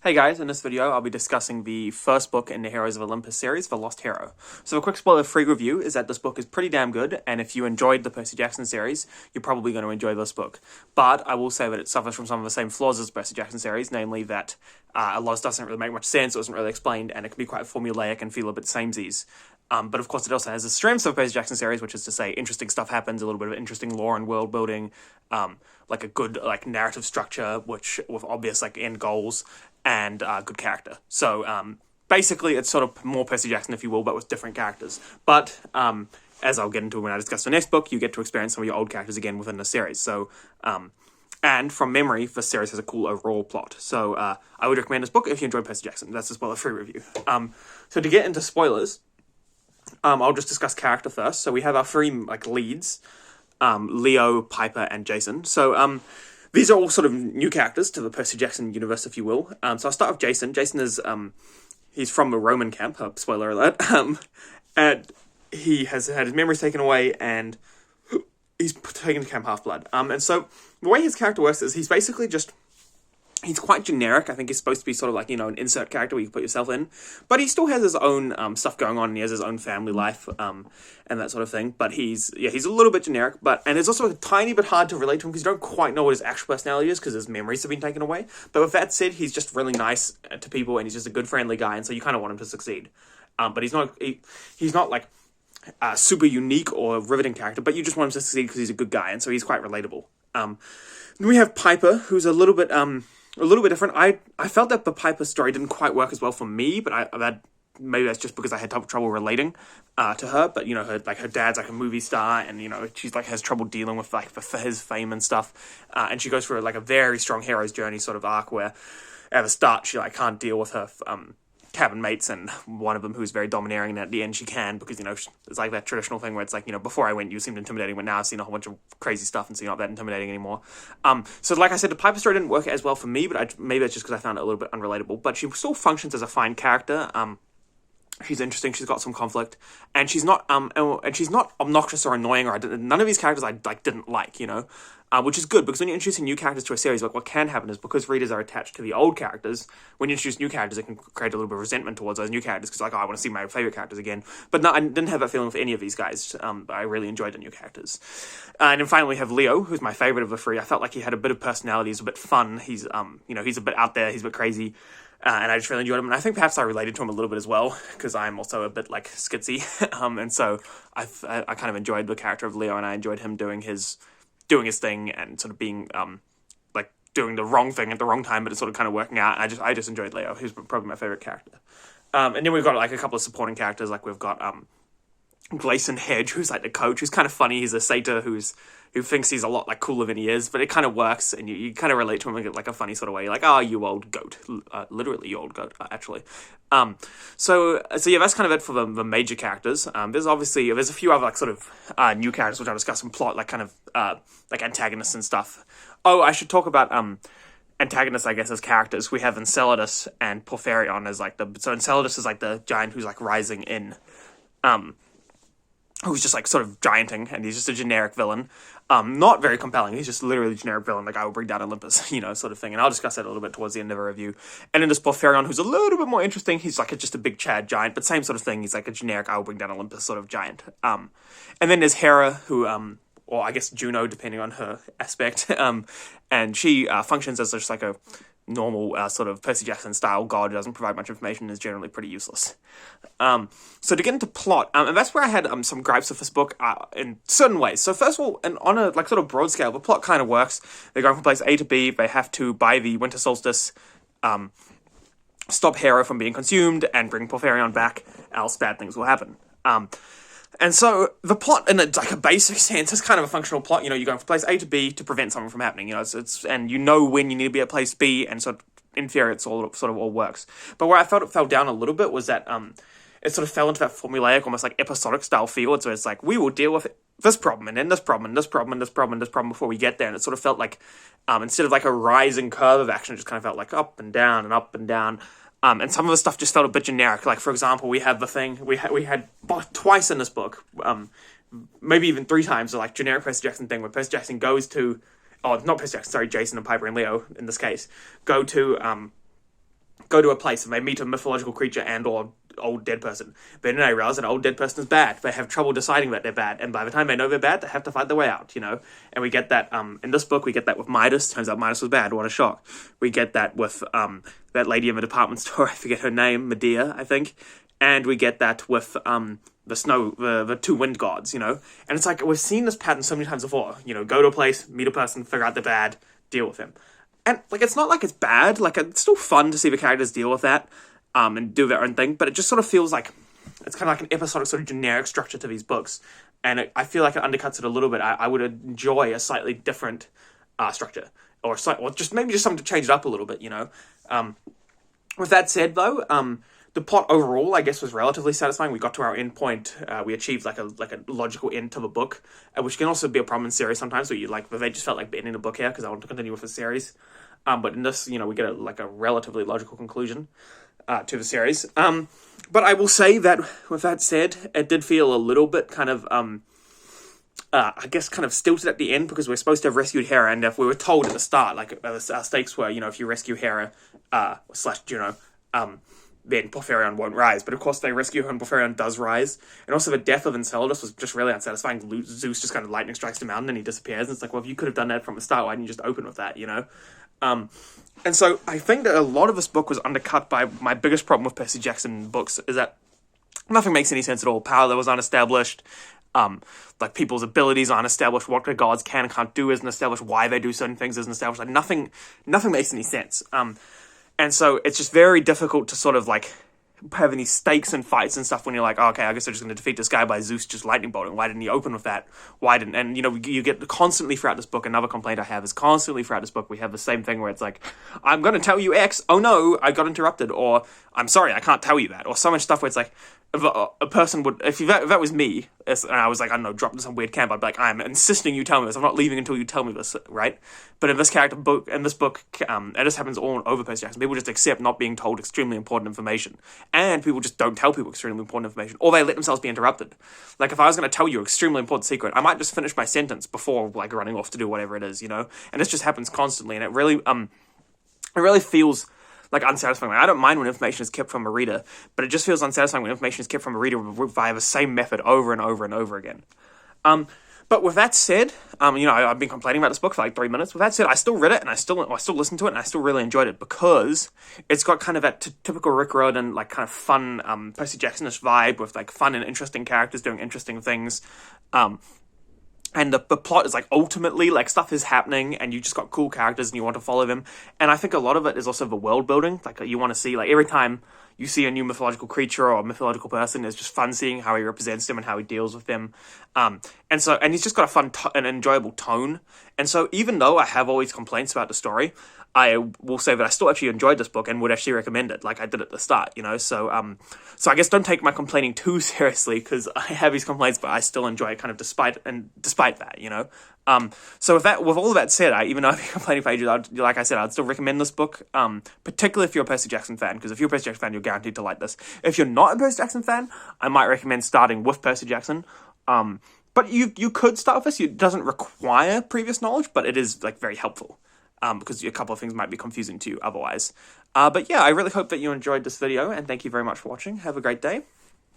Hey guys, in this video I'll be discussing the first book in the Heroes of Olympus series, The Lost Hero. So a quick spoiler-free review is that this book is pretty damn good, and if you enjoyed the Percy Jackson series, you're probably going to enjoy this book. But I will say that it suffers from some of the same flaws as the Percy Jackson series, namely that a lot of stuff doesn't really make much sense, it wasn't really explained, and it can be quite formulaic and feel a bit samesies. But of course it also has the strengths of the Percy Jackson series, which is to say interesting stuff happens, a little bit of interesting lore and world building, like a good narrative structure, which with obvious end goals, and good character. So basically it's sort of more Percy Jackson, if you will, but with different characters. But as I'll get into when I discuss the next book, you get to experience some of your old characters again within the series. So and from memory, this series has a cool overall plot. So I would recommend this book if you enjoy Percy Jackson. That's a spoiler-free review. So to get into spoilers, I'll just discuss character first. So we have our three leads, Leo, Piper, and Jason. So these are all sort of new characters to the Percy Jackson universe, if you will. So I'll start with Jason. Jason is he's from a Roman camp. Spoiler alert. And he has had his memories taken away, and he's taken to Camp Half-Blood. And so the way his character works is he's basically just... He's quite generic. I think he's supposed to be sort of an insert character where you can put yourself in. But he still has his own stuff going on, and he has his own family life and that sort of thing. But he's a little bit generic. And it's also a tiny bit hard to relate to him because you don't quite know what his actual personality is because his memories have been taken away. But with that said, he's just really nice to people, and he's just a good, friendly guy, and so you kind of want him to succeed. But he's not a super unique or riveting character, but you just want him to succeed because he's a good guy, and so he's quite relatable. Then we have Piper, who's a little bit different. I felt that the Piper story didn't quite work as well for me, but maybe that's just because I had trouble relating to her. But her dad's a movie star, and she's has trouble dealing with his fame and stuff. And she goes through a very strong hero's journey sort of arc where at the start she can't deal with her cabin mates, and one of them who's very domineering, and at the end she can, because it's that traditional thing where it's before I went you seemed intimidating, but now I've seen a whole bunch of crazy stuff and so you're not that intimidating anymore. So like I said, the Piper story didn't work as well for me, but maybe that's just because I found it a little bit unrelatable, but she still functions as a fine character. She's interesting, she's got some conflict, and she's not obnoxious or annoying, or none of these characters I didn't like, which is good, because when you're introducing new characters to a series, what can happen is, because readers are attached to the old characters, when you introduce new characters, it can create a little bit of resentment towards those new characters, because I want to see my favourite characters again. But no, I didn't have that feeling with any of these guys. I really enjoyed the new characters. And then finally we have Leo, who's my favourite of the three. I felt like he had a bit of personality, he's a bit fun, he's he's a bit out there, he's a bit crazy. And I just really enjoyed him, and I think perhaps I related to him a little bit as well, because I'm also a bit skitsy, and so I kind of enjoyed the character of Leo, and I enjoyed him doing his thing, and sort of being doing the wrong thing at the wrong time, but it's sort of kind of working out. And I just enjoyed Leo. He's probably my favorite character. And then we've got a couple of supporting characters, we've got Gleason Hedge, who's the coach, who's kind of funny. He's a satyr who thinks he's a lot cooler than he is, but it kind of works, and you kind of relate to him in a funny sort of way. You're oh, you old goat. Literally, you old goat, actually. So yeah, that's kind of it for the major characters. There's a few other new characters which I'll discuss in plot, antagonists and stuff. Oh, I should talk about antagonists, I guess, as characters. We have Enceladus and Porphyrion as so Enceladus is the giant who's rising in, who's just sort of gianting, and he's just a generic villain. Not very compelling, he's just literally a generic villain, I will bring down Olympus, sort of thing, and I'll discuss that a little bit towards the end of the review. And then there's Porphyrion, who's a little bit more interesting. He's just a big Chad giant, but same sort of thing, he's a generic I will bring down Olympus sort of giant. And then there's Hera, who, or I guess Juno, depending on her aspect, and she functions as just a normal sort of Percy Jackson style god who doesn't provide much information and is generally pretty useless. So to get into plot, and that's where I had some gripes with this book in certain ways. So first of all, and on a sort of broad scale, the plot kind of works. They're going from place A to B. They have to, by the winter solstice, stop Hera from being consumed and bring Porphyrion back, else bad things will happen. And so the plot, in a basic sense, is kind of a functional plot. You're going from place A to B to prevent something from happening. And when you need to be at place B, and so in theory, it's all sort of all works. But where I felt it fell down a little bit was that it sort of fell into that formulaic, almost episodic style feel. So it's we will deal with this problem, and then this problem, and this problem, and this problem, and this problem before we get there. And it sort of felt instead of a rising curve of action, it just kind of felt up and down and up and down. And some of the stuff just felt a bit generic. For example, we have the thing, we had twice in this book, maybe even 3 times, generic Percy Jackson thing, where Percy Jackson goes to, not Percy Jackson, sorry, Jason and Piper and Leo, in this case, go to go to a place and they meet a mythological creature and or old dead person. But then they realize an old dead person is bad. They have trouble deciding that they're bad, and by the time they know they're bad, they have to fight their way out, you know? And we get that, in this book, we get that with Midas. Turns out Midas was bad. What a shock. We get that with, that lady in the department store, I forget her name, Medea, I think. And we get that with, the two wind gods, you know? And it's like, we've seen this pattern so many times before. You know, go to a place, meet a person, figure out they're bad, deal with them. And, like, it's not like it's bad. Like, it's still fun to see the characters deal with that, and do their own thing. But it just sort of feels like, it's kind of like an episodic sort of generic structure to these books. And I feel like it undercuts it a little bit. I would enjoy a slightly different structure. Or just maybe just something to change it up a little bit, you know? With that said, though, the plot overall, I guess, was relatively satisfying. We got to our end point. We achieved like a logical end to the book, which can also be a problem in series sometimes. Where they just felt like ending the book here because I want to continue with the series. But in this, you know, we get a relatively logical conclusion to the series. But I will say that with that said, it did feel a little bit kind of I guess kind of stilted at the end because we're supposed to have rescued Hera, and if we were told at the start, like our stakes were, you know, if you rescue Hera / Juno, then Porphyrion won't rise. But of course they rescue her and Porphyrion does rise. And also the death of Enceladus was just really unsatisfying. Zeus just kind of lightning strikes the mountain and he disappears. And it's like, well, if you could have done that from the start, why didn't you just open with that, you know? And so I think that a lot of this book was undercut by my biggest problem with Percy Jackson books is that nothing makes any sense at all. Power levels aren't established. Like people's abilities aren't established. What the gods can and can't do isn't established. Why they do certain things isn't established. Like nothing makes any sense. And so it's just very difficult to sort of like have any stakes and fights and stuff when you're like, oh, okay, I guess they're just going to defeat this guy by Zeus just lightning bolting. Why didn't he open with that? Why didn't? And, you know, you get constantly throughout this book, another complaint I have is constantly throughout this book, we have the same thing where it's like, I'm going to tell you X. Oh no, I got interrupted. Or I'm sorry, I can't tell you that. Or so much stuff where it's like, if a person would, if that was me, and I was like, I don't know, dropped in some weird camp, I'd be like, I'm insisting you tell me this. I'm not leaving until you tell me this, right? But in this book, and this happens all over Percy Jackson. People just accept not being told extremely important information, and people just don't tell people extremely important information, or they let themselves be interrupted. Like if I was going to tell you an extremely important secret, I might just finish my sentence before like running off to do whatever it is, you know. And this just happens constantly, and it really feels like unsatisfying. Like, I don't mind when information is kept from a reader, but it just feels unsatisfying when information is kept from a reader via the same method over and over and over again. But with that said, you know, I've been complaining about this book for like 3 minutes. With that said, I still read it and I still listened to it and I still really enjoyed it because it's got kind of that typical Rick Riordan, like kind of fun, Percy Jackson-ish vibe with like fun and interesting characters doing interesting things. And the plot is like ultimately like stuff is happening and you just got cool characters and you want to follow them. And I think a lot of it is also the world building. Like you want to see like every time you see a new mythological creature or a mythological person, it's just fun seeing how he represents them and how he deals with them. And he's just got a fun and enjoyable tone. And so even though I have always complaints about the story, I will say that I still actually enjoyed this book and would actually recommend it, like I did at the start, you know. So I guess don't take my complaining too seriously because I have these complaints, but I still enjoy it, kind of despite that, you know. So with all of that said, even though I've been complaining for ages, like I said, I'd still recommend this book, particularly if you're a Percy Jackson fan, because if you're a Percy Jackson fan, you're guaranteed to like this. If you're not a Percy Jackson fan, I might recommend starting with Percy Jackson. But you could start with this. It doesn't require previous knowledge, but it is like very helpful. Because a couple of things might be confusing to you otherwise. But yeah, I really hope that you enjoyed this video, and thank you very much for watching. Have a great day.